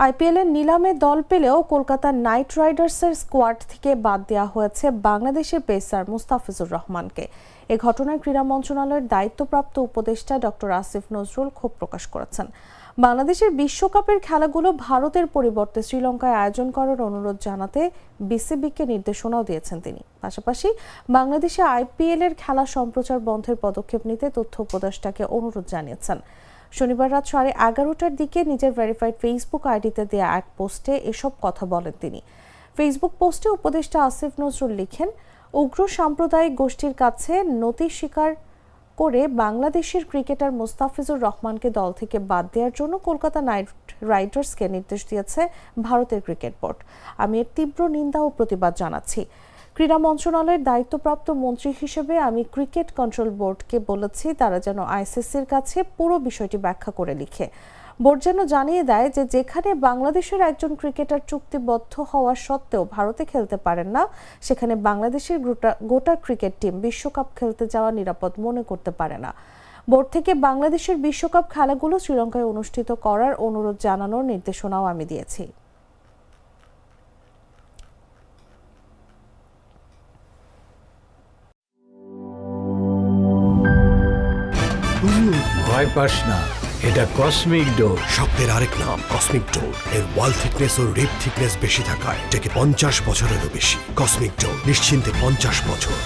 আইপিএলের নিলামে দল পেলেও কলকাতা নাইট রাইডার্সের স্কোয়াড থেকে বাদ দেওয়া হয়েছে বাংলাদেশের পেসার মুস্তাফিজুর রহমানকে। এ ঘটনায় ক্রীড়া মন্ত্রণালয়ের দায়িত্বপ্রাপ্ত উপদেষ্টা ডক্টর আসিফ নজরুল ক্ষোভ প্রকাশ করেছেন। বাংলাদেশের বিশ্বকাপের খেলাগুলো ভারতের পরিবর্তে শ্রীলঙ্কায় আয়োজন করার অনুরোধ জানাতে বিসিবিকে নির্দেশনাও দিয়েছেন তিনি। পাশাপাশি বাংলাদেশে আইপিএলের খেলা সম্প্রচার বন্ধের পদক্ষেপ নিতে তথ্য উপদেষ্টাকে অনুরোধ জানিয়েছেন। শনিবার রাত 11:30টার দিকে নিজের ভেরিফাইড ফেসবুক আইডিতে দেয়া এক পোস্টে এসব কথা বলেন তিনি। ফেসবুক পোস্টে উপদেষ্টা আসিফ নজরুল লিখেন, উগ্র সাম্প্রদায়িক গোষ্ঠীর কাছে নতি স্বীকার করে বাংলাদেশের ক্রিকেটার মুস্তাফিজুর রহমানকে দল থেকে বাদ দেওয়ার জন্য কলকাতা নাইট রাইডার্সকে নির্দেশ দিয়েছে ভারতের ক্রিকেট বোর্ড। আমি এর তীব্র নিন্দা ও প্রতিবাদ জানাচ্ছি। ক্রীড়া মন্ত্রণালয়ের দায়িত্বপ্রাপ্ত মন্ত্রী হিসেবে আমি ক্রিকেট কন্ট্রোল বোর্ডকে বলেছি তারা যেন আইসিসির কাছে পুরো বিষয়টি ব্যাখ্যা করে লিখে। বোর্ড যেন জানিয়ে দেয় যে যেখানে বাংলাদেশের একজন ক্রিকেটার চুক্তিবদ্ধ হওয়া সত্ত্বেও ভারতে খেলতে পারেন না, সেখানে বাংলাদেশের গোটা ক্রিকেট টিম বিশ্বকাপ খেলতে যাওয়া নিরাপদ মনে করতে পারে না। বোর্ড থেকে বাংলাদেশের বিশ্বকাপ খেলাগুলো শ্রীলঙ্কায় অনুষ্ঠিত করার অনুরোধ জানানোর নির্দেশনাও আমি দিয়েছি। ভয় পাস না, এটা কসমিক ডোর। শব্দের আরেক নাম কসমিক ডোর। এর ওয়াল থিকনেস ও রিপ থিকনেস বেশি থাকায় এটাকে 50 বছরেরও বেশি। কসমিক ডোর, নিশ্চিন্তে 50 বছর।